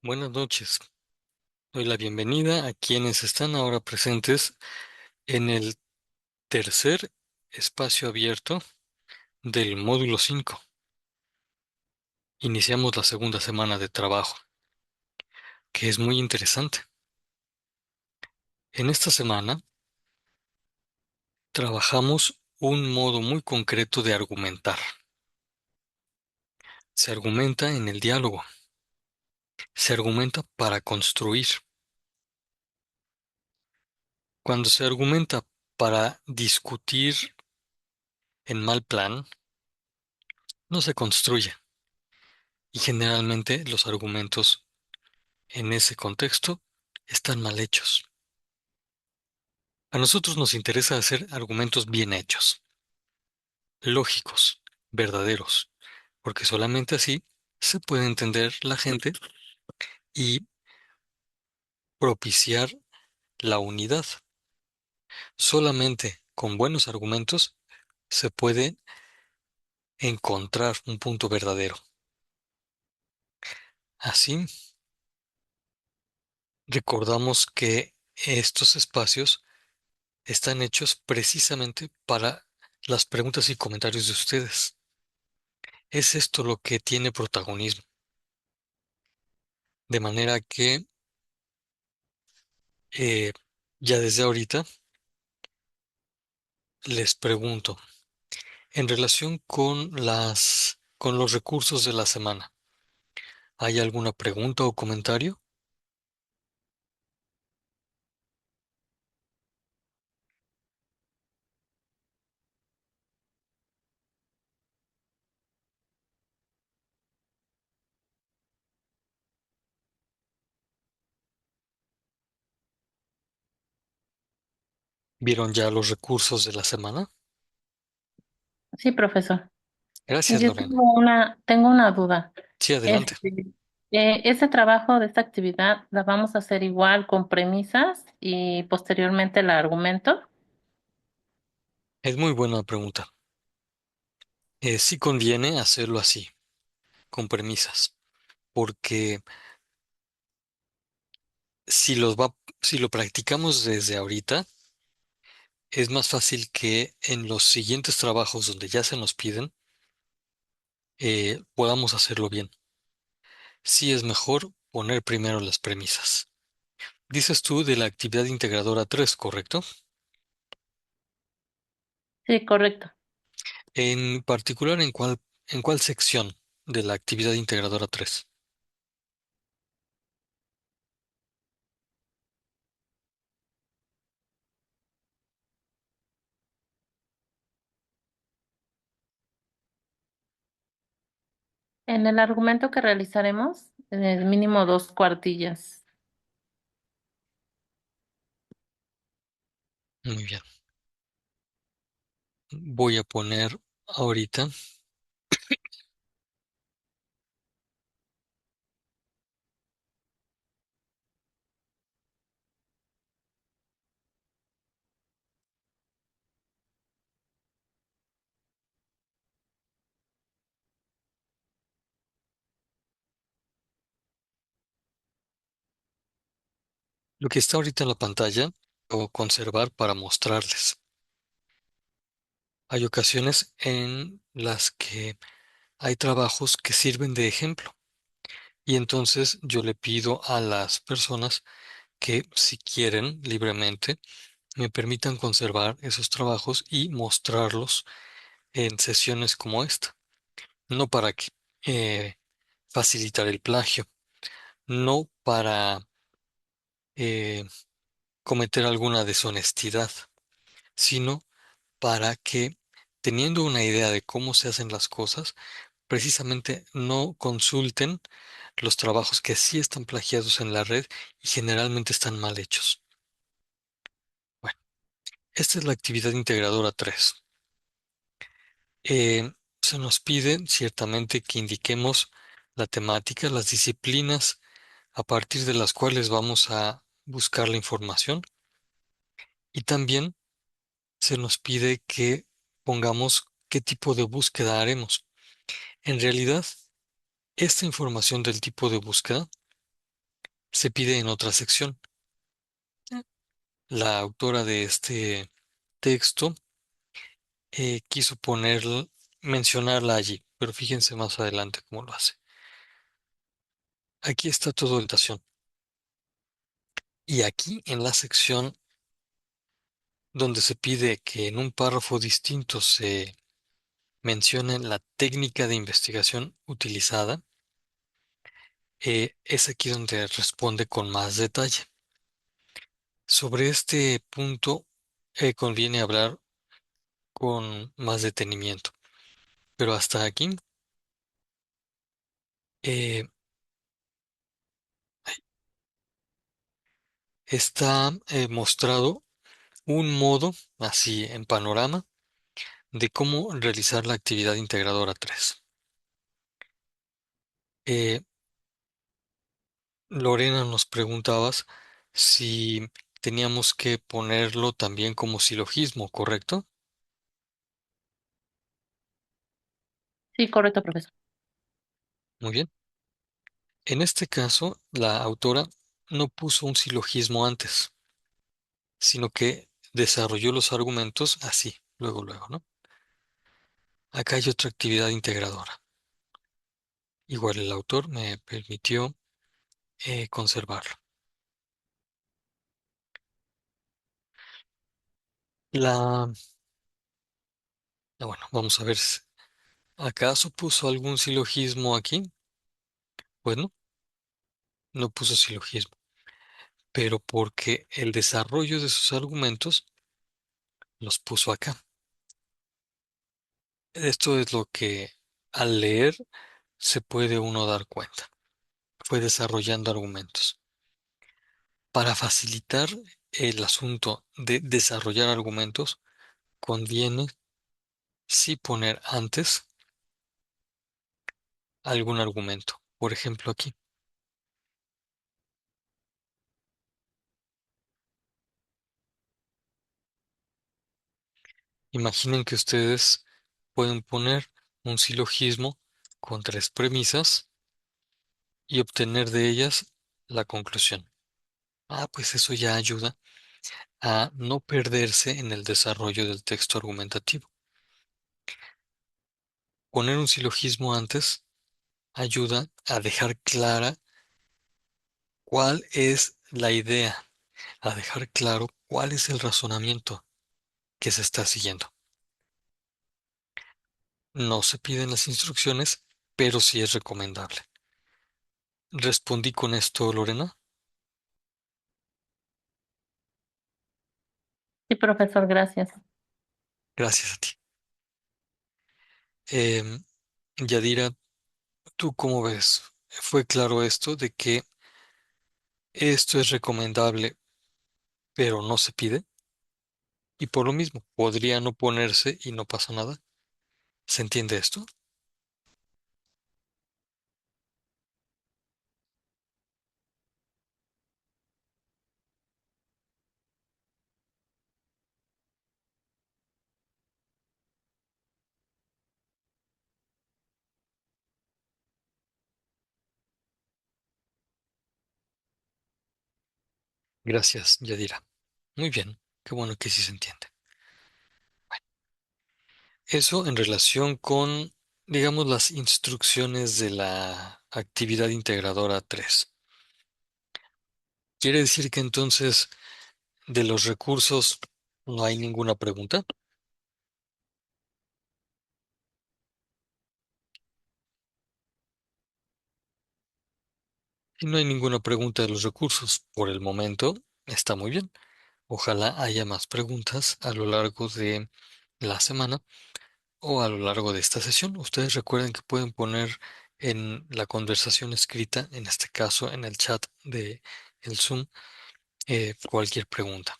Buenas noches. Doy la bienvenida a quienes están ahora presentes en el tercer espacio abierto del módulo 5. Iniciamos la segunda semana de trabajo, que es muy interesante. En esta semana trabajamos un modo muy concreto de argumentar. Se argumenta en el diálogo. Se argumenta para construir. Cuando se argumenta para discutir en mal plan, no se construye. Y generalmente los argumentos en ese contexto están mal hechos. A nosotros nos interesa hacer argumentos bien hechos, lógicos, verdaderos, porque solamente así se puede entender la gente y propiciar la unidad. Solamente con buenos argumentos se puede encontrar un punto verdadero. Así, recordamos que estos espacios están hechos precisamente para las preguntas y comentarios de ustedes. Es esto lo que tiene protagonismo. De manera que eh, ya desde ahorita les pregunto, en relación con los recursos de la semana, ¿hay alguna pregunta o comentario? ¿Vieron ya los recursos de la semana? Sí, profesor. Gracias, Yo Lorena. tengo una duda. Sí, adelante. Este, ese trabajo de esta actividad la vamos a hacer igual con premisas y posteriormente el argumento. Es muy buena pregunta. Sí conviene hacerlo así, con premisas, porque si lo practicamos desde ahorita, es más fácil que en los siguientes trabajos donde ya se nos piden, podamos hacerlo bien. Sí es mejor poner primero las premisas. Dices tú de la actividad integradora 3, ¿correcto? Sí, correcto. En particular, en cuál sección de la actividad integradora 3? En el argumento que realizaremos, mínimo 2 cuartillas. Muy bien. Voy a poner ahorita, lo que está ahorita en la pantalla, o conservar para mostrarles. Hay ocasiones en las que hay trabajos que sirven de ejemplo. Y entonces yo le pido a las personas que, si quieren libremente, me permitan conservar esos trabajos y mostrarlos en sesiones como esta. No para eh, facilitar el plagio, no para eh, cometer alguna deshonestidad, sino para que, teniendo una idea de cómo se hacen las cosas, precisamente no consulten los trabajos que sí están plagiados en la red y generalmente están mal hechos. Bueno, esta es la actividad integradora 3. Eh, Se nos pide ciertamente que indiquemos la temática, las disciplinas a partir de las cuales vamos a buscar la información, y también se nos pide que pongamos qué tipo de búsqueda haremos. En realidad, esta información del tipo de búsqueda se pide en otra sección. La autora de este texto quiso mencionarla allí, pero fíjense más adelante cómo lo hace. Aquí está todo el tación. Y aquí en la sección donde se pide que en un párrafo distinto se mencione la técnica de investigación utilizada, es aquí donde responde con más detalle. Sobre este punto conviene hablar con más detenimiento, pero hasta aquí eh, está mostrado un modo, así en panorama, de cómo realizar la actividad integradora 3. Eh, Lorena, nos preguntabas si teníamos que ponerlo también como silogismo, ¿correcto? Sí, correcto, profesor. Muy bien. En este caso, la autora no puso un silogismo antes, sino que desarrolló los argumentos así, luego, luego, ¿no? Acá hay otra actividad integradora. Igual el autor me permitió conservarlo. La, bueno, vamos a ver, ¿acaso puso algún silogismo aquí? Bueno, no puso silogismo, pero porque el desarrollo de sus argumentos los puso acá. Esto es lo que al leer se puede uno dar cuenta. Fue desarrollando argumentos. Para facilitar el asunto de desarrollar argumentos, conviene sí poner antes algún argumento. Por ejemplo, aquí. Imaginen que ustedes pueden poner un silogismo con tres premisas y obtener de ellas la conclusión. Ah, pues eso ya ayuda a no perderse en el desarrollo del texto argumentativo. Poner un silogismo antes ayuda a dejar clara cuál es la idea, a dejar claro cuál es el razonamiento que se está siguiendo. No se piden las instrucciones, pero sí es recomendable. ¿Respondí con esto, Lorena? Sí, profesor, gracias. Gracias a ti. Em, Yadira, ¿tú cómo ves? ¿Fue claro esto de que esto es recomendable, pero no se pide? Y por lo mismo, podría no ponerse y no pasa nada. ¿Se entiende esto? Gracias, Yadira. Muy bien, qué bueno que sí se entiende. Eso en relación con, digamos, las instrucciones de la actividad integradora 3. ¿Quiere decir que entonces de los recursos no hay ninguna pregunta? Si no hay ninguna pregunta de los recursos por el momento, está muy bien. Ojalá haya más preguntas a lo largo de la semana o a lo largo de esta sesión. Ustedes recuerden que pueden poner en la conversación escrita, en este caso en el chat de el Zoom, cualquier pregunta.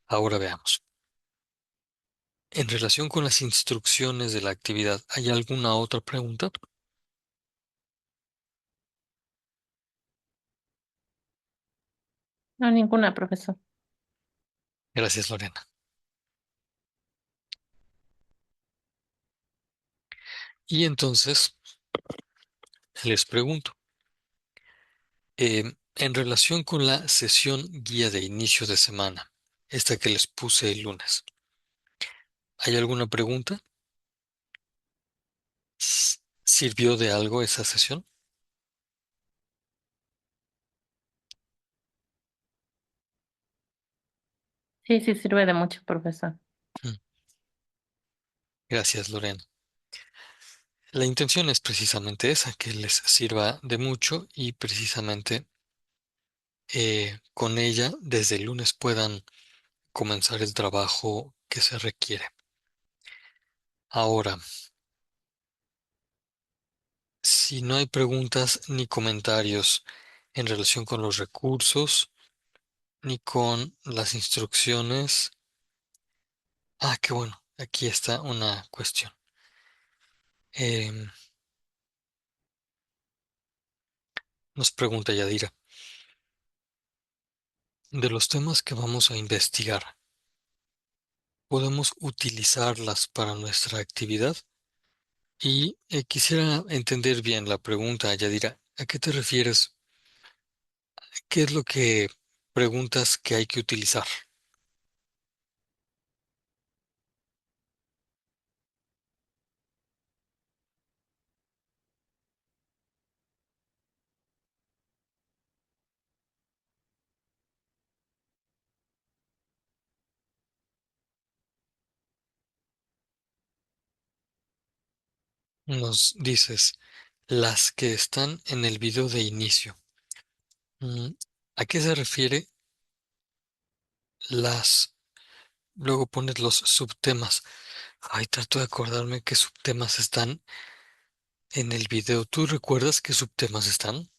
Ahora veamos. En relación con las instrucciones de la actividad, ¿hay alguna otra pregunta? No, ninguna, profesor. Gracias, Lorena. Y entonces les pregunto, En relación con la sesión guía de inicio de semana, esta que les puse el lunes, ¿hay alguna pregunta? ¿Sirvió de algo esa sesión? Sí, sí, sirve de mucho, profesor. Mm, Gracias, Lorena. La intención es precisamente esa, que les sirva de mucho y precisamente con ella desde el lunes puedan comenzar el trabajo que se requiere. Ahora, si no hay preguntas ni comentarios en relación con los recursos ni con las instrucciones, qué bueno, aquí está una cuestión. Em, Nos pregunta Yadira, de los temas que vamos a investigar, ¿podemos utilizarlas para nuestra actividad? Y quisiera entender bien la pregunta, Yadira. ¿A qué te refieres? ¿Qué es lo que preguntas que hay que utilizar? Nos dices, las que están en el video de inicio. Mm, ¿A qué se refiere las? Luego pones los subtemas. Ay, trato de acordarme qué subtemas están en el video. ¿Tú recuerdas qué subtemas están?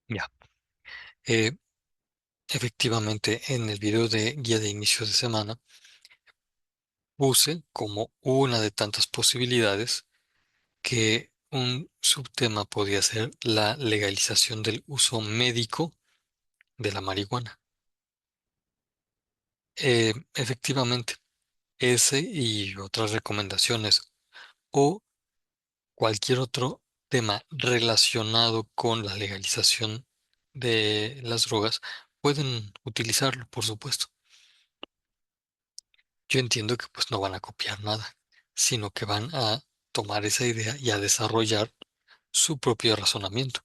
Ya. Eh, Efectivamente, en el video de guía de inicio de semana puse como una de tantas posibilidades que un subtema podía ser la legalización del uso médico de la marihuana. Efectivamente, ese y otras recomendaciones o cualquier otro tema relacionado con la legalización de las drogas pueden utilizarlo, por supuesto. Yo entiendo que pues no van a copiar nada, sino que van a tomar esa idea y a desarrollar su propio razonamiento.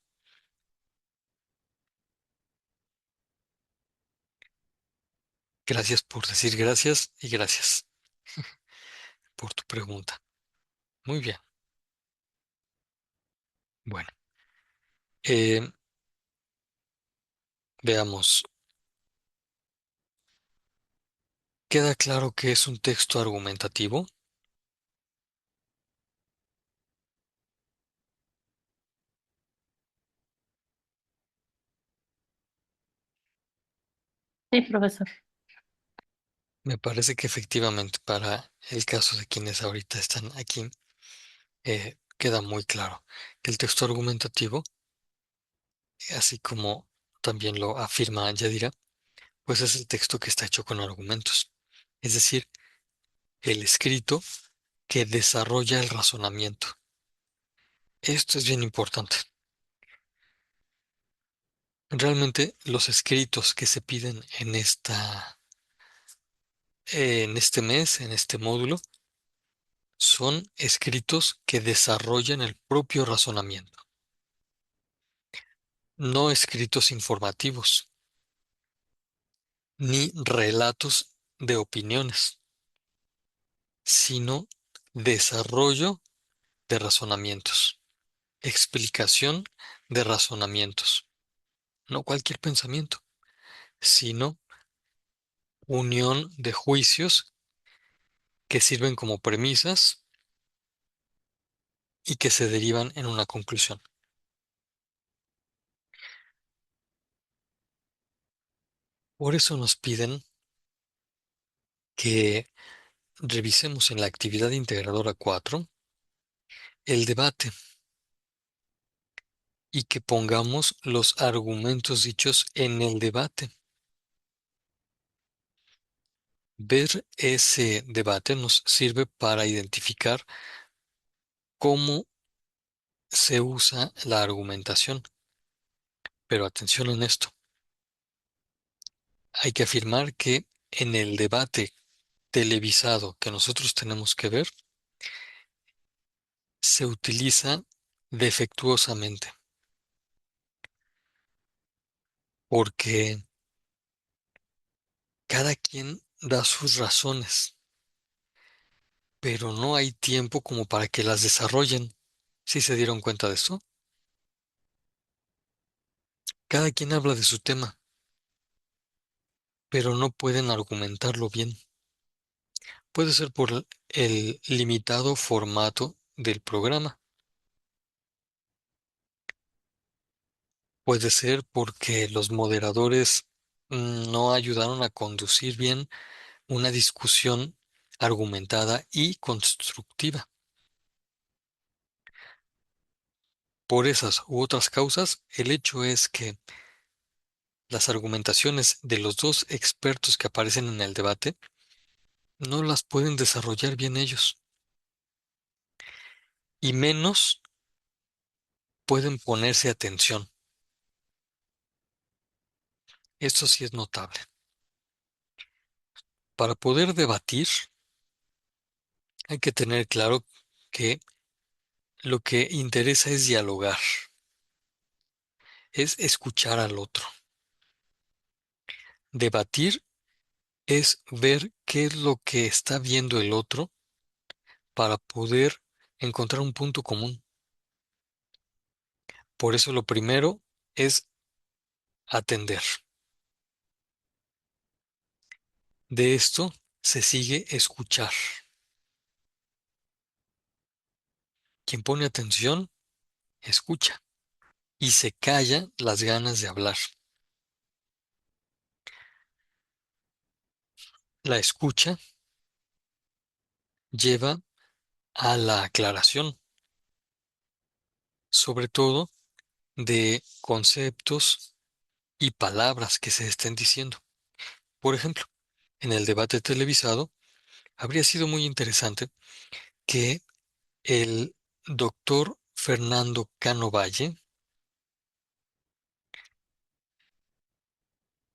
Gracias por decir gracias y gracias por tu pregunta. Muy bien. Bueno, eh, veamos. ¿Queda claro que es un texto argumentativo? Sí, profesor. Me parece que efectivamente para el caso de quienes ahorita están aquí, queda muy claro que el texto argumentativo, así como también lo afirma Yadira, pues es el texto que está hecho con argumentos. Es decir, el escrito que desarrolla el razonamiento. Esto es bien importante. Realmente los escritos que se piden en este mes, en este módulo, son escritos que desarrollan el propio razonamiento, no escritos informativos, ni relatos de opiniones, sino desarrollo de razonamientos, explicación de razonamientos, no cualquier pensamiento, sino unión de juicios que sirven como premisas y que se derivan en una conclusión. Por eso nos piden que revisemos en la actividad integradora 4 el debate y que pongamos los argumentos dichos en el debate. Ver ese debate nos sirve para identificar cómo se usa la argumentación. Pero atención en esto. Hay que afirmar que en el debate televisado que nosotros tenemos que ver, se utiliza defectuosamente, porque cada quien da sus razones, pero no hay tiempo como para que las desarrollen. ¿Sí se dieron cuenta de eso? Cada quien habla de su tema, pero no pueden argumentarlo bien. Puede ser por el limitado formato del programa. Puede ser porque los moderadores no ayudaron a conducir bien una discusión argumentada y constructiva. Por esas u otras causas, el hecho es que las argumentaciones de los dos expertos que aparecen en el debate no las pueden desarrollar bien ellos, y menos pueden ponerse atención. Esto sí es notable. Para poder debatir, hay que tener claro que lo que interesa es dialogar, es escuchar al otro. Debatir es ver qué es lo que está viendo el otro para poder encontrar un punto común. Por eso lo primero es atender. De esto se sigue escuchar. Quien pone atención, escucha y se calla las ganas de hablar. La escucha lleva a la aclaración, sobre todo de conceptos y palabras que se estén diciendo. Por ejemplo, en el debate televisado, habría sido muy interesante que el doctor Fernando Cano Valle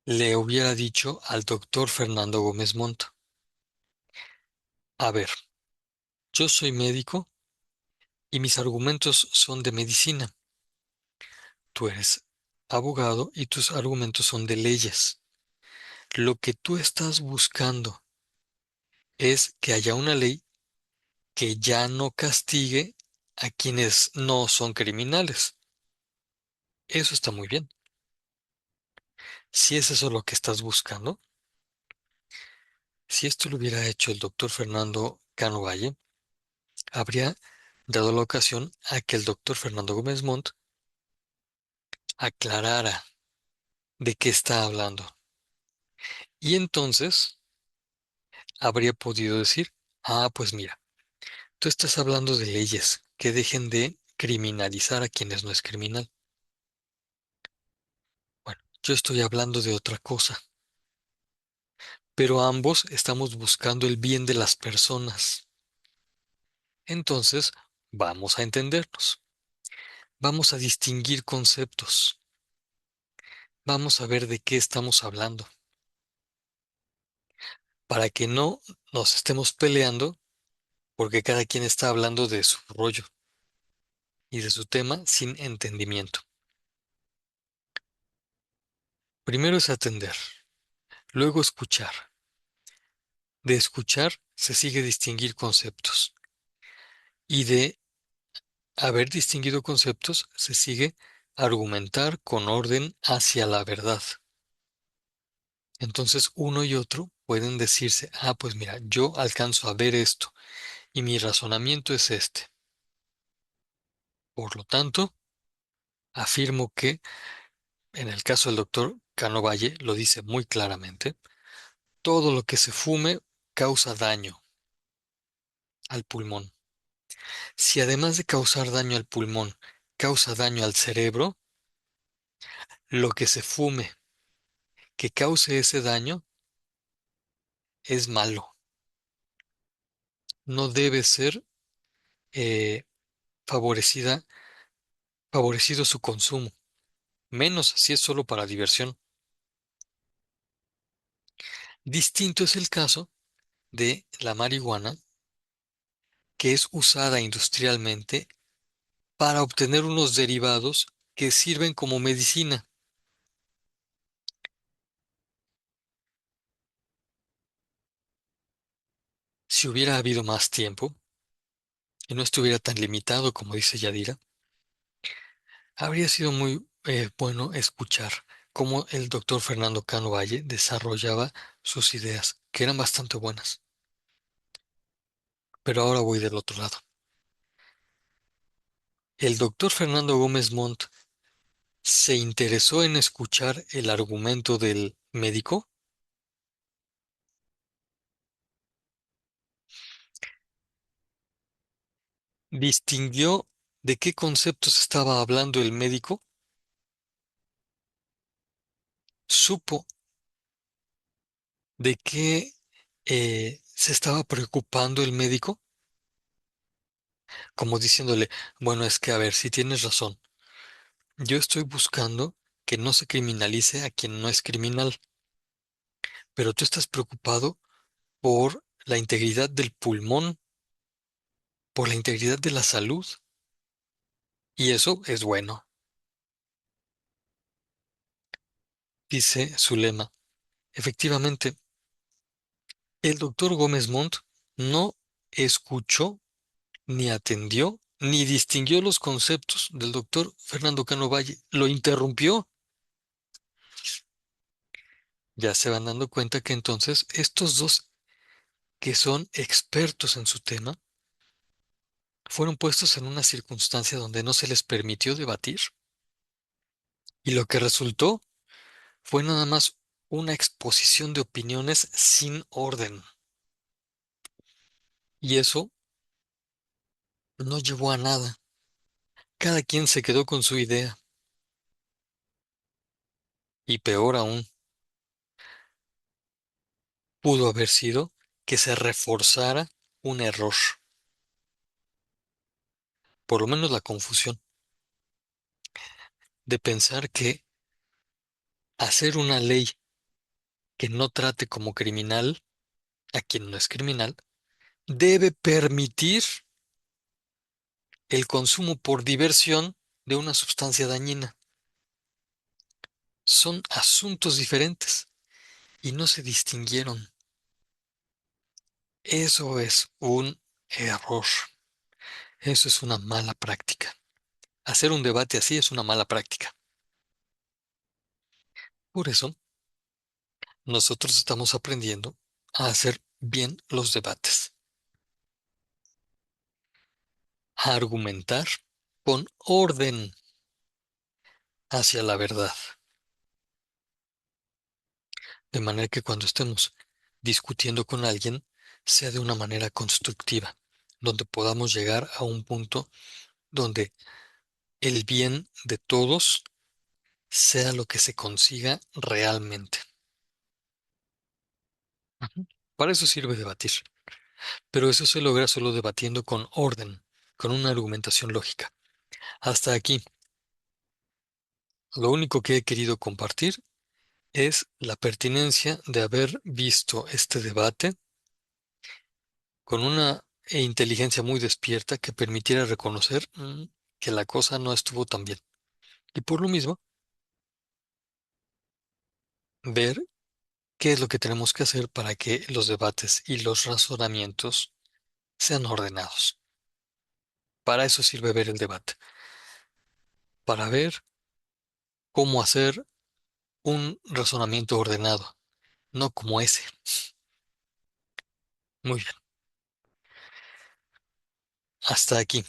le hubiera dicho al doctor Fernando Gómez Montt: a ver, yo soy médico y mis argumentos son de medicina. Tú eres abogado y tus argumentos son de leyes. Lo que tú estás buscando es que haya una ley que ya no castigue a quienes no son criminales. Eso está muy bien. Si es eso lo que estás buscando, si esto lo hubiera hecho el doctor Fernando Cano Valle, habría dado la ocasión a que el doctor Fernando Gómez Montt aclarara de qué está hablando. Y entonces habría podido decir: ah, pues mira, tú estás hablando de leyes que dejen de criminalizar a quienes no es criminal. Bueno, yo estoy hablando de otra cosa, pero ambos estamos buscando el bien de las personas. Entonces, vamos a entendernos, vamos a distinguir conceptos, vamos a ver de qué estamos hablando, para que no nos estemos peleando porque cada quien está hablando de su rollo y de su tema sin entendimiento. Primero es atender, luego escuchar. De escuchar se sigue distinguir conceptos y de haber distinguido conceptos se sigue argumentar con orden hacia la verdad. Entonces uno y otro pueden decirse, ah, pues mira, yo alcanzo a ver esto y mi razonamiento es este. Por lo tanto, afirmo que, en el caso del doctor Cano Valle, lo dice muy claramente, todo lo que se fume causa daño al pulmón. Si además de causar daño al pulmón, causa daño al cerebro, lo que se fume que cause ese daño es malo. No debe ser eh, favorecida, favorecido su consumo, menos si es solo para diversión. Distinto es el caso de la marihuana, que es usada industrialmente para obtener unos derivados que sirven como medicina. Si hubiera habido más tiempo y no estuviera tan limitado como dice Yadira, habría sido muy bueno escuchar cómo el doctor Fernando Cano Valle desarrollaba sus ideas, que eran bastante buenas. Pero ahora voy del otro lado. El doctor Fernando Gómez Montt se interesó en escuchar el argumento del médico, distinguió de qué conceptos estaba hablando el médico, supo de qué se estaba preocupando el médico, como diciéndole, bueno, es que a ver, si tienes razón, yo estoy buscando que no se criminalice a quien no es criminal, pero tú estás preocupado por la integridad del pulmón, por la integridad de la salud, y eso es bueno. Dice su lema. Efectivamente, el doctor Gómez Montt no escuchó, ni atendió, ni distinguió los conceptos del doctor Fernando Cano Valle. Lo interrumpió. Ya se van dando cuenta que entonces estos dos, que son expertos en su tema, fueron puestos en una circunstancia donde no se les permitió debatir. Y lo que resultó fue nada más una exposición de opiniones sin orden. Y eso no llevó a nada. Cada quien se quedó con su idea. Y peor aún, pudo haber sido que se reforzara un error, por lo menos la confusión, de pensar que hacer una ley que no trate como criminal a quien no es criminal debe permitir el consumo por diversión de una sustancia dañina. Son asuntos diferentes y no se distinguieron. Eso es un error. Eso es una mala práctica. Hacer un debate así es una mala práctica. Por eso, nosotros estamos aprendiendo a hacer bien los debates, a argumentar con orden hacia la verdad, de manera que cuando estemos discutiendo con alguien sea de una manera constructiva, donde podamos llegar a un punto donde el bien de todos sea lo que se consiga realmente. Ujú. Para eso sirve debatir, pero eso se logra solo debatiendo con orden, con una argumentación lógica. Hasta aquí, lo único que he querido compartir es la pertinencia de haber visto este debate con una inteligencia muy despierta que permitiera reconocer que la cosa no estuvo tan bien. Y por lo mismo, ver qué es lo que tenemos que hacer para que los debates y los razonamientos sean ordenados. Para eso sirve ver el debate, para ver cómo hacer un razonamiento ordenado. no como ese. Muy bien. Hasta aquí.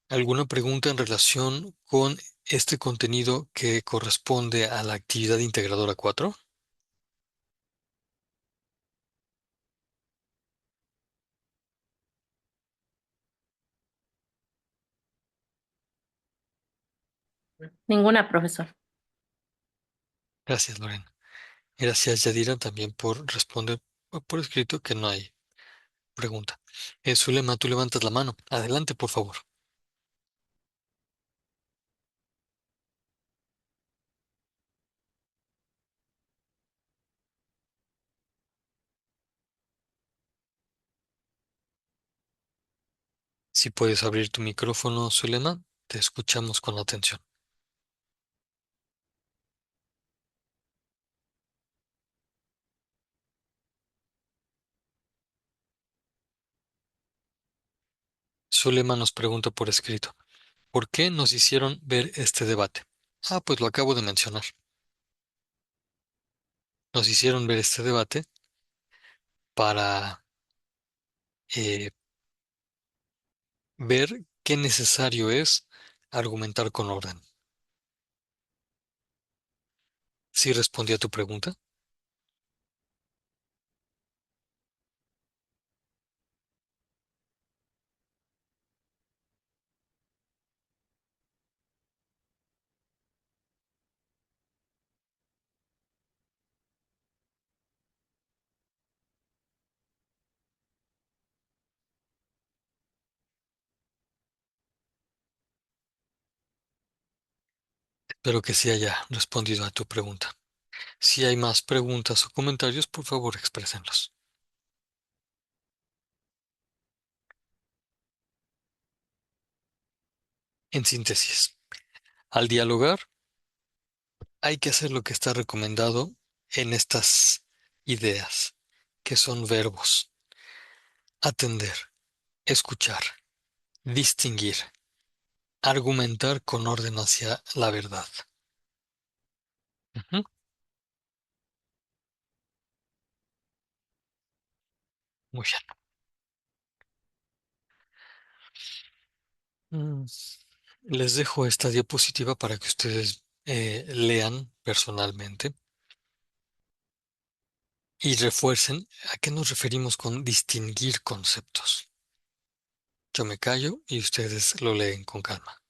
¿Alguna pregunta en relación con este contenido que corresponde a la actividad integradora 4? Ninguna, profesor. Gracias, Lorena. Gracias, Yadira, también por responder por escrito que no hay pregunta. Zulema, tú levantas la mano. Adelante, por favor. Si puedes abrir tu micrófono, Zulema, te escuchamos con atención. Zulema nos pregunta por escrito, ¿por qué nos hicieron ver este debate? Ah, pues lo acabo de mencionar. Nos hicieron ver este debate para eh, ver qué necesario es argumentar con orden. ¿Sí respondí a tu pregunta? Espero que sí haya respondido a tu pregunta. Si hay más preguntas o comentarios, por favor, exprésenlos. En síntesis, al dialogar hay que hacer lo que está recomendado en estas ideas, que son verbos: atender, escuchar, distinguir, argumentar con orden hacia la verdad. Ujú. Muy bien. Les dejo esta diapositiva para que ustedes lean personalmente y refuercen a qué nos referimos con distinguir conceptos. Yo me callo y ustedes lo leen con calma.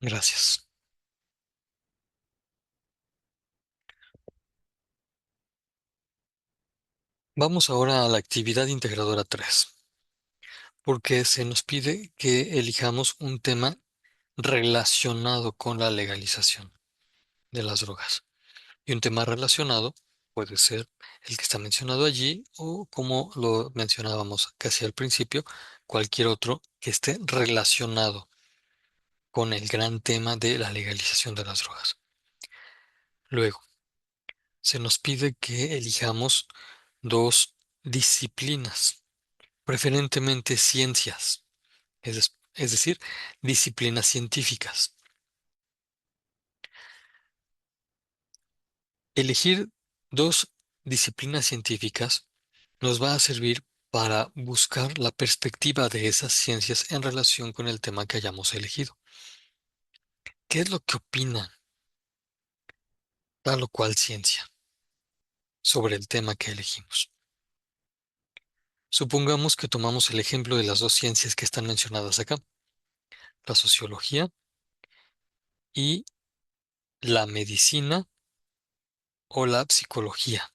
Gracias. Vamos ahora a la actividad integradora 3, porque se nos pide que elijamos un tema relacionado con la legalización de las drogas. Y un tema relacionado puede ser el que está mencionado allí o, como lo mencionábamos casi al principio, cualquier otro que esté relacionado con el gran tema de la legalización de las drogas. Luego, se nos pide que elijamos dos disciplinas, preferentemente ciencias, es decir, disciplinas científicas. Elegir dos disciplinas científicas nos va a servir para buscar la perspectiva de esas ciencias en relación con el tema que hayamos elegido. ¿Qué es lo que opina tal o cual ciencia sobre el tema que elegimos? Supongamos que tomamos el ejemplo de las dos ciencias que están mencionadas acá, la sociología y la medicina o la psicología.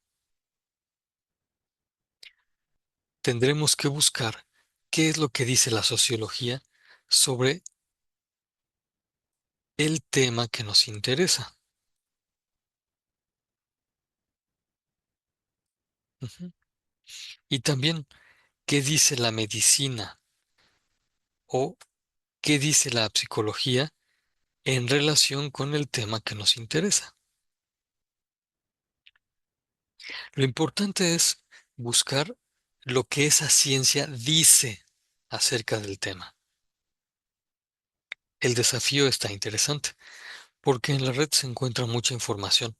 Tendremos que buscar qué es lo que dice la sociología sobre el tema que nos interesa. Ujú. Y también, ¿qué dice la medicina o qué dice la psicología en relación con el tema que nos interesa? Lo importante es buscar lo que esa ciencia dice acerca del tema. El desafío está interesante porque en la red se encuentra mucha información,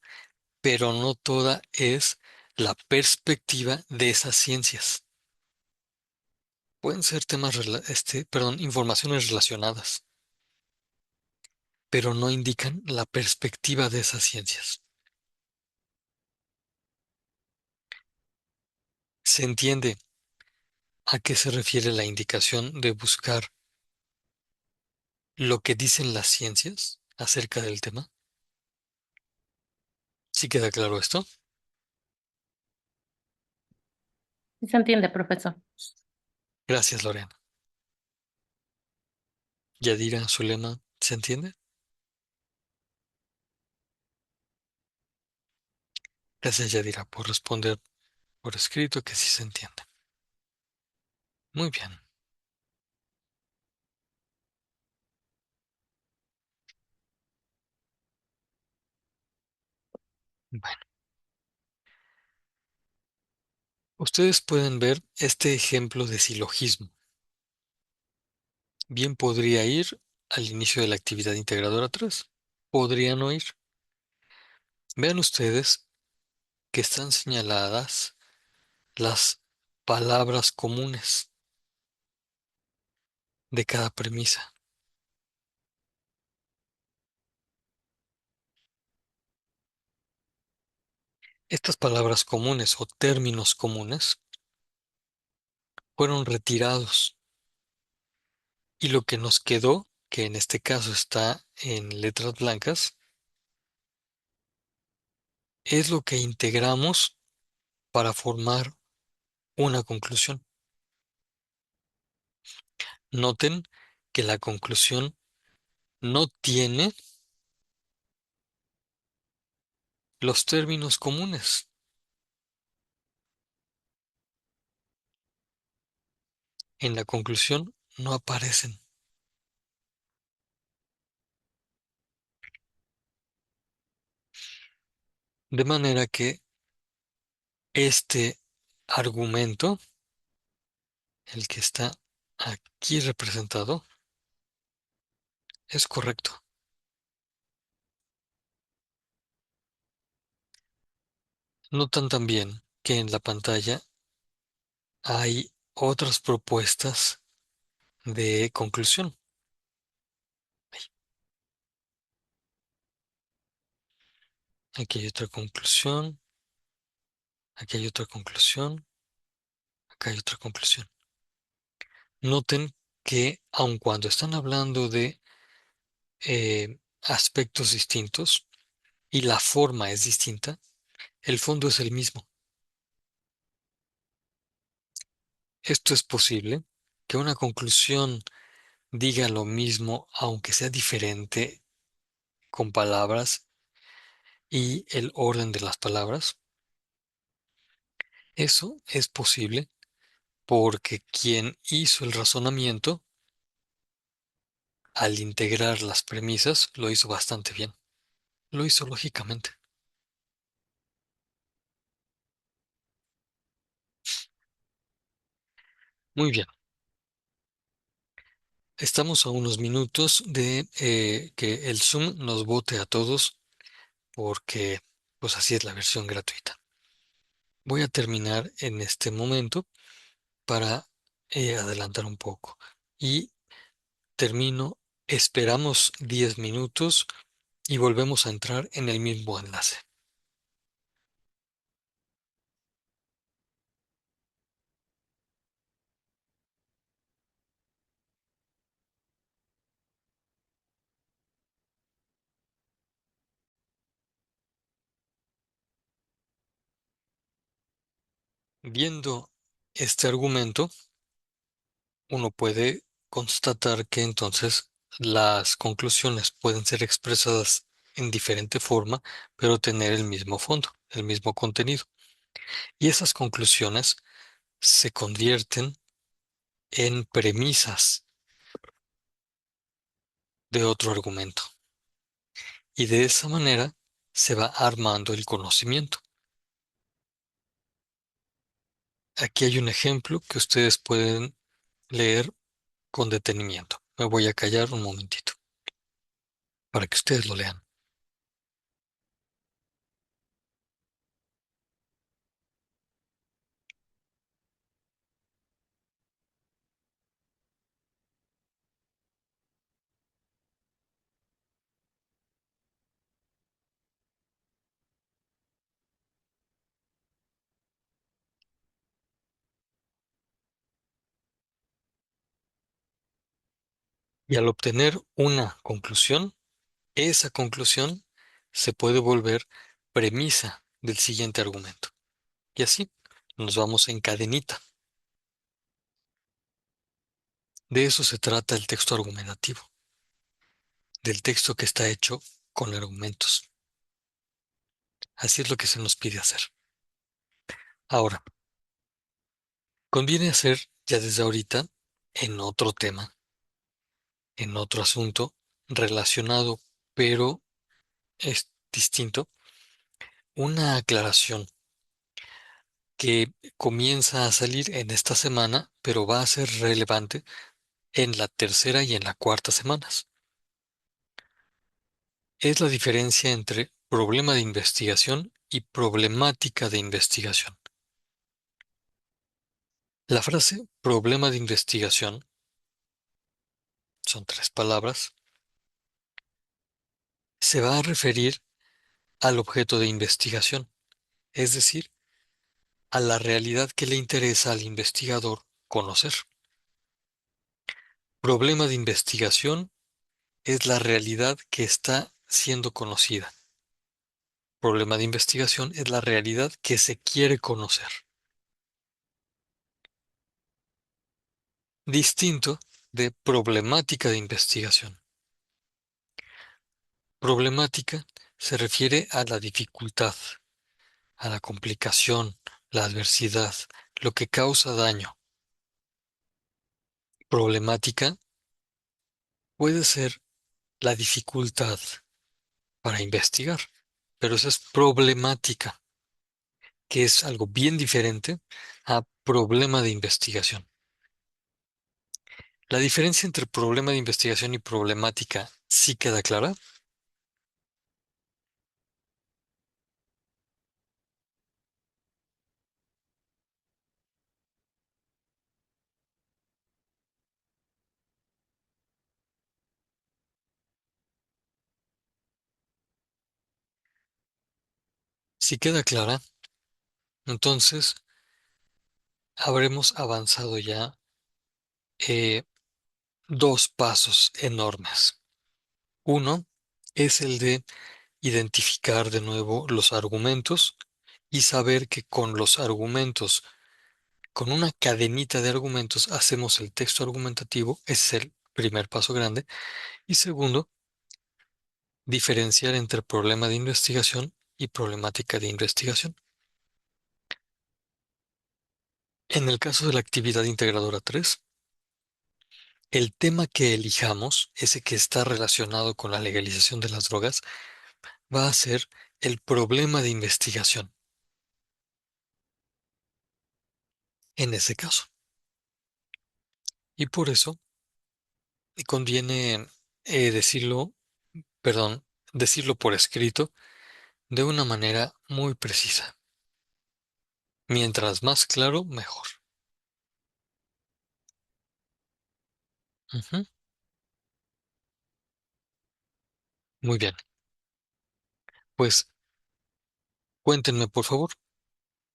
pero no toda es la perspectiva de esas ciencias. Pueden ser informaciones relacionadas, pero no indican la perspectiva de esas ciencias. ¿Se entiende a qué se refiere la indicación de buscar lo que dicen las ciencias acerca del tema? ¿Sí queda claro esto? ¿Sí se entiende, profesor? Gracias, Lorena. Yadira, Zulema, ¿se entiende? Gracias, Yadira, por responder por escrito que sí se entiende. Muy bien. Bueno, ustedes pueden ver este ejemplo de silogismo. Bien podría ir al inicio de la actividad integradora 3. Podría no ir. Vean ustedes que están señaladas las palabras comunes de cada premisa. Estas palabras comunes o términos comunes fueron retirados y lo que nos quedó, que en este caso está en letras blancas, es lo que integramos para formar una conclusión. Noten que la conclusión no tiene los términos comunes. En la conclusión no aparecen. De manera que este argumento, el que está aquí representado, es correcto. Notan también que en la pantalla hay otras propuestas de conclusión. Aquí hay otra conclusión, aquí hay otra conclusión, acá hay otra conclusión. Noten que aun cuando están hablando de aspectos distintos y la forma es distinta, el fondo es el mismo. Esto es posible, que una conclusión diga lo mismo aunque sea diferente con palabras y el orden de las palabras. Eso es posible porque quien hizo el razonamiento al integrar las premisas lo hizo bastante bien. Lo hizo lógicamente. Muy bien. Estamos a unos minutos de que el Zoom nos vote a todos porque pues así es la versión gratuita. Voy a terminar en este momento para adelantar un poco y termino, esperamos 10 minutos y volvemos a entrar en el mismo enlace. Viendo este argumento, uno puede constatar que entonces las conclusiones pueden ser expresadas en diferente forma, pero tener el mismo fondo, el mismo contenido. Y esas conclusiones se convierten en premisas de otro argumento. Y de esa manera se va armando el conocimiento. Aquí hay un ejemplo que ustedes pueden leer con detenimiento. Me voy a callar un momentito para que ustedes lo lean. Y al obtener una conclusión, esa conclusión se puede volver premisa del siguiente argumento. Y así nos vamos en cadenita. De eso se trata el texto argumentativo, del texto que está hecho con argumentos. Así es lo que se nos pide hacer. Ahora, conviene hacer ya desde ahorita en otro tema, en otro asunto relacionado, pero es distinto, una aclaración que comienza a salir en esta semana, pero va a ser relevante en la tercera y en la cuarta semanas. Es la diferencia entre problema de investigación y problemática de investigación. La frase problema de investigación son tres palabras. Se va a referir al objeto de investigación, es decir, a la realidad que le interesa al investigador conocer. Problema de investigación es la realidad que está siendo conocida. Problema de investigación es la realidad que se quiere conocer. Distinto de problemática de investigación. Problemática se refiere a la dificultad, a la complicación, la adversidad, lo que causa daño. Problemática puede ser la dificultad para investigar, pero esa es problemática, que es algo bien diferente a problema de investigación. La diferencia entre problema de investigación y problemática sí queda clara. Si queda clara, entonces habremos avanzado ya eh, dos pasos enormes. Uno es el de identificar de nuevo los argumentos y saber que con los argumentos, con una cadenita de argumentos, hacemos el texto argumentativo. Ese es el primer paso grande. Y segundo, diferenciar entre problema de investigación y problemática de investigación. En el caso de la actividad integradora 3, el tema que elijamos, ese que está relacionado con la legalización de las drogas, va a ser el problema de investigación en ese caso. Y por eso conviene decirlo, perdón, decirlo por escrito de una manera muy precisa. Mientras más claro, mejor. Ujú. Muy bien. Pues cuéntenme, por favor,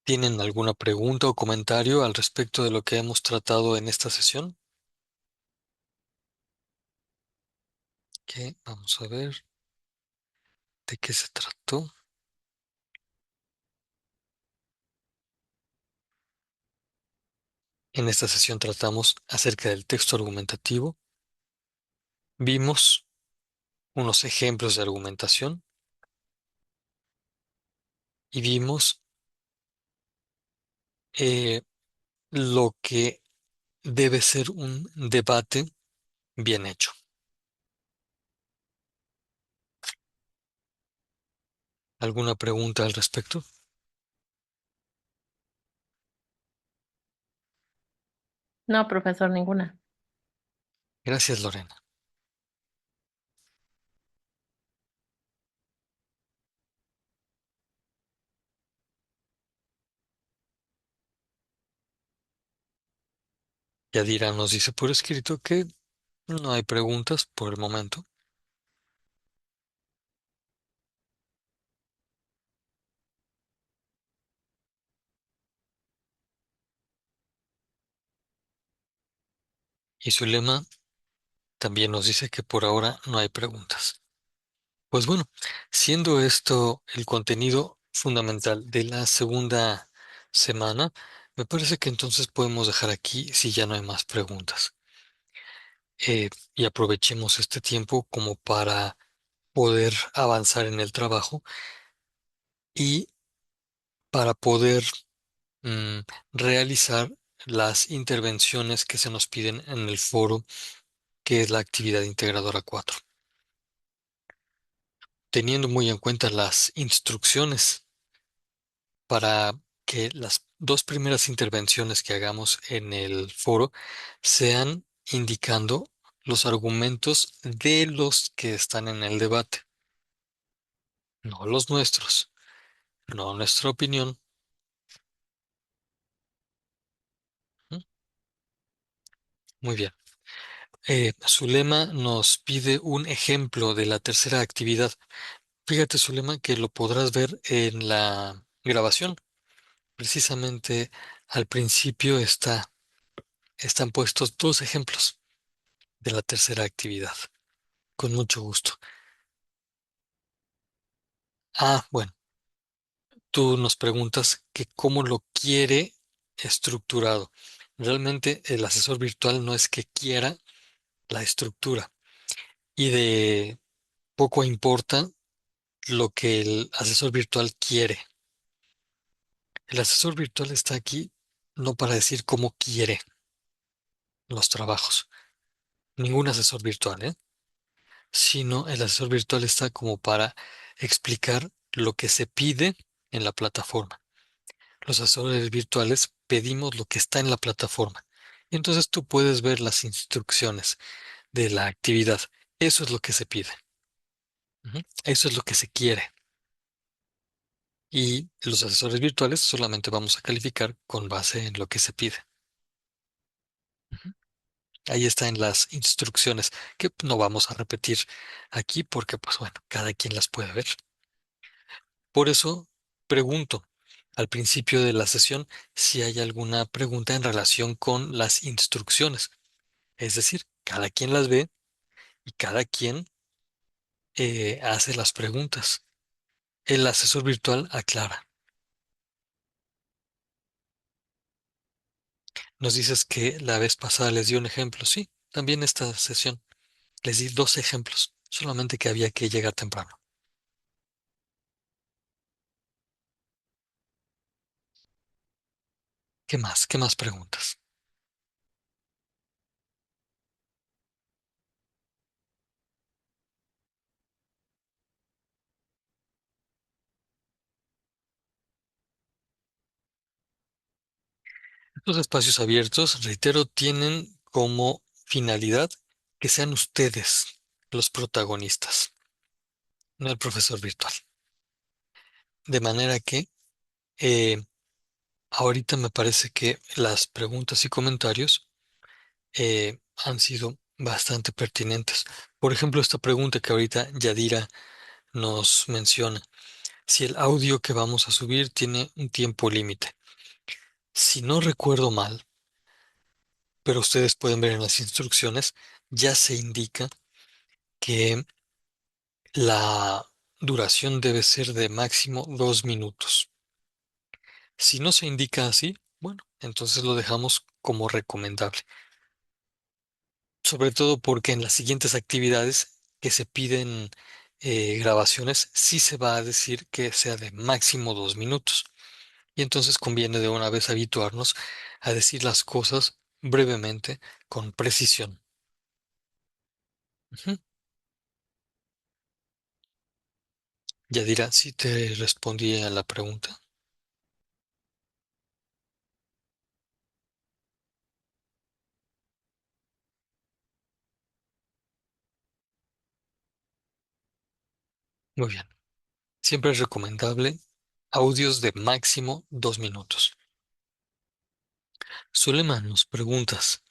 ¿tienen alguna pregunta o comentario al respecto de lo que hemos tratado en esta sesión? Que vamos a ver de qué se trató. En esta sesión tratamos acerca del texto argumentativo. Vimos unos ejemplos de argumentación y vimos eh, lo que debe ser un debate bien hecho. ¿Alguna pregunta al respecto? No, profesor, ninguna. Gracias, Lorena. Yadira nos dice por escrito que no hay preguntas por el momento. Y su lema también nos dice que por ahora no hay preguntas. Pues bueno, siendo esto el contenido fundamental de la segunda semana, me parece que entonces podemos dejar aquí si ya no hay más preguntas. Y aprovechemos este tiempo como para poder avanzar en el trabajo y para poder mm, realizar las intervenciones que se nos piden en el foro, que es la actividad integradora 4, teniendo muy en cuenta las instrucciones para que las dos primeras intervenciones que hagamos en el foro sean indicando los argumentos de los que están en el debate, no los nuestros, no nuestra opinión. ¿Mm? Muy bien. Zulema nos pide un ejemplo de la tercera actividad. Fíjate, Zulema, que lo podrás ver en la grabación. Precisamente al principio están puestos dos ejemplos de la tercera actividad. Con mucho gusto. Ah, bueno, tú nos preguntas que cómo lo quiere estructurado. Realmente el asesor virtual no es que quiera la estructura y de poco importa lo que el asesor virtual quiere. El asesor virtual está aquí no para decir cómo quiere los trabajos. Ningún asesor virtual, ¿eh? Sino el asesor virtual está como para explicar lo que se pide en la plataforma. Los asesores virtuales pedimos lo que está en la plataforma. Y entonces tú puedes ver las instrucciones de la actividad. Eso es lo que se pide. Ujú. Eso es lo que se quiere. Y los asesores virtuales solamente vamos a calificar con base en lo que se pide. Ujú. Ahí está en las instrucciones que no vamos a repetir aquí porque, pues bueno, cada quien las puede ver. Por eso pregunto al principio de la sesión si hay alguna pregunta en relación con las instrucciones. Es decir, cada quien las ve y cada quien hace las preguntas. El asesor virtual aclara. Nos dices que la vez pasada les dio un ejemplo. Sí, también esta sesión les di dos ejemplos, solamente que había que llegar temprano. ¿Qué más? ¿Qué más preguntas? Los espacios abiertos, reitero, tienen como finalidad que sean ustedes los protagonistas, no el profesor virtual. De manera que eh, ahorita me parece que las preguntas y comentarios han sido bastante pertinentes. Por ejemplo, esta pregunta que ahorita Yadira nos menciona, si el audio que vamos a subir tiene un tiempo límite. Si no recuerdo mal, pero ustedes pueden ver en las instrucciones, ya se indica que la duración debe ser de máximo 2 minutos. Si no se indica así, bueno, entonces lo dejamos como recomendable. Sobre todo porque en las siguientes actividades que se piden grabaciones, sí se va a decir que sea de máximo 2 minutos. Y entonces conviene de una vez habituarnos a decir las cosas brevemente, con precisión. Ujú. Ya dirá si te respondí a la pregunta. Muy bien. Siempre es recomendable audios de máximo 2 minutos. Suleiman nos preguntas,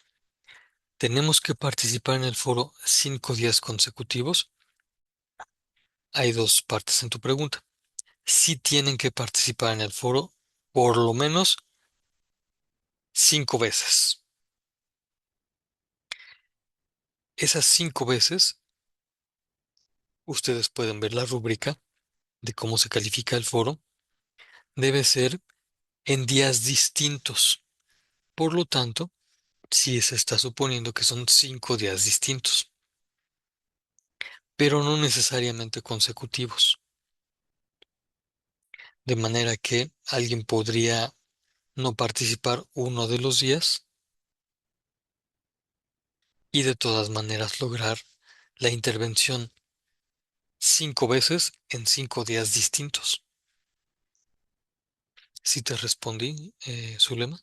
¿tenemos que participar en el foro 5 días consecutivos? Hay dos partes en tu pregunta. Si tienen que participar en el foro por lo menos 5 veces. Esas 5 veces, ustedes pueden ver la rúbrica de cómo se califica el foro. Debe ser en días distintos. Por lo tanto, sí se está suponiendo que son 5 días distintos, pero no necesariamente consecutivos. De manera que alguien podría no participar uno de los días y de todas maneras lograr la intervención 5 veces en 5 días distintos. Si te respondí, Zulema,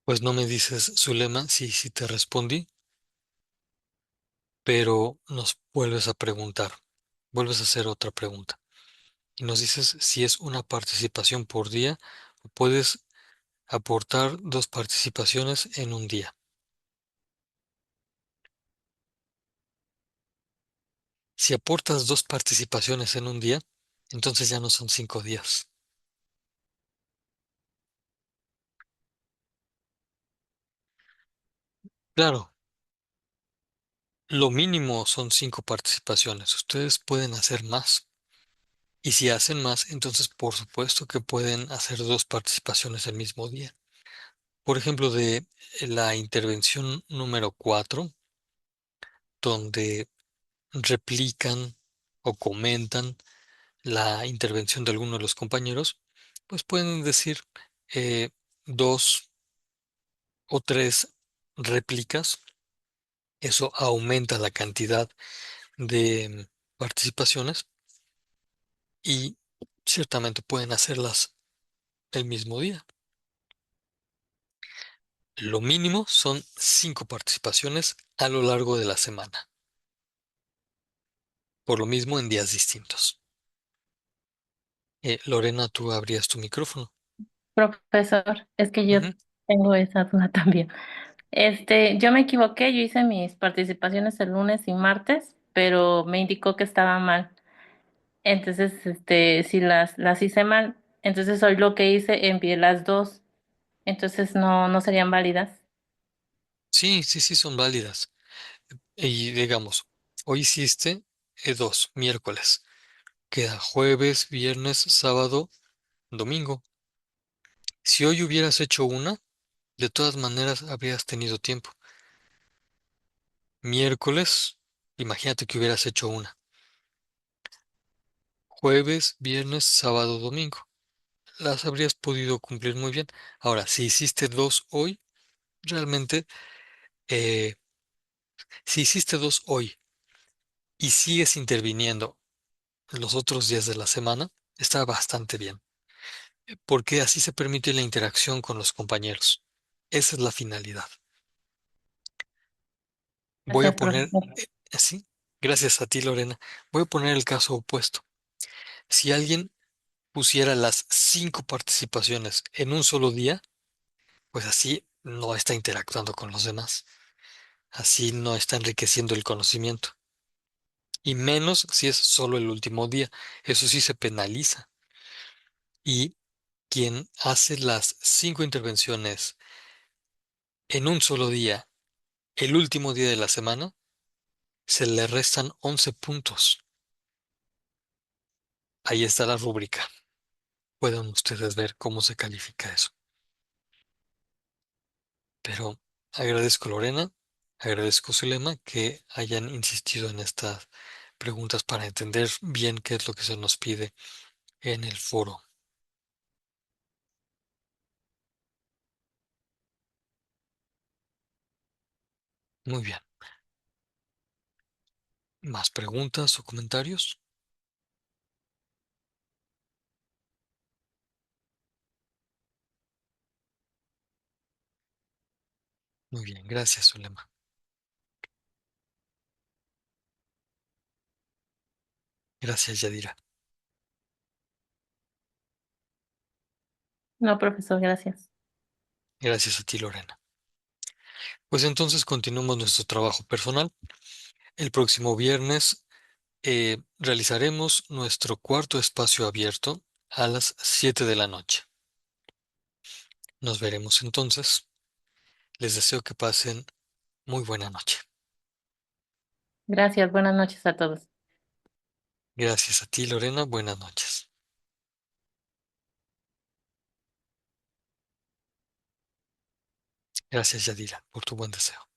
pues no me dices, Zulema, si te respondí, pero nos vuelves a preguntar, vuelves a hacer otra pregunta y nos dices si es una participación por día o puedes aportar 2 participaciones en un día. Si aportas 2 participaciones en un día, entonces ya no son 5 días. Claro, lo mínimo son 5 participaciones. Ustedes pueden hacer más. Y si hacen más, entonces por supuesto que pueden hacer 2 participaciones el mismo día. Por ejemplo, de la intervención número 4, donde replican o comentan la intervención de alguno de los compañeros, pues pueden decir eh, 2 o 3 réplicas. Eso aumenta la cantidad de participaciones y ciertamente pueden hacerlas el mismo día. Lo mínimo son 5 participaciones a lo largo de la semana, por lo mismo en días distintos. Lorena, tú abrías tu micrófono. Profesor, es que yo Ujú. tengo esa duda también. Yo me equivoqué, yo hice mis participaciones el lunes y martes, pero me indicó que estaba mal. Entonces, si las hice mal, entonces hoy lo que hice, envié las dos, entonces no serían válidas. Sí, sí, sí, son válidas. Y digamos, hoy hiciste 2, miércoles. Queda jueves, viernes, sábado, domingo. Si hoy hubieras hecho una, de todas maneras habrías tenido tiempo. Miércoles, imagínate que hubieras hecho una. Jueves, viernes, sábado, domingo. Las habrías podido cumplir muy bien. Ahora, si hiciste 2 hoy, realmente, eh, si hiciste 2 hoy y sigues interviniendo los otros días de la semana, está bastante bien, porque así se permite la interacción con los compañeros. Esa es la finalidad. Voy a Gracias, poner, profesor. así, gracias a ti, Lorena, voy a poner el caso opuesto. Si alguien pusiera las 5 participaciones en un solo día, pues así no está interactuando con los demás, así no está enriqueciendo el conocimiento, y menos si es solo el último día, eso sí se penaliza. Y quien hace las 5 intervenciones en un solo día, el último día de la semana, se le restan 11 puntos. Ahí está la rúbrica. Pueden ustedes ver cómo se califica eso. Pero agradezco, Lorena, agradezco, Zulema, que hayan insistido en estas preguntas para entender bien qué es lo que se nos pide en el foro. Muy bien. ¿Más preguntas o comentarios? Muy bien, gracias, Zulema. Gracias, Yadira. No, profesor, gracias. Gracias a ti, Lorena. Pues entonces continuamos nuestro trabajo personal. El próximo viernes realizaremos nuestro cuarto espacio abierto a las 7 de la noche. Nos veremos entonces. Les deseo que pasen muy buena noche. Gracias, buenas noches a todos. Gracias a ti, Lorena. Buenas noches. Gracias, Yadira, por tu buen deseo.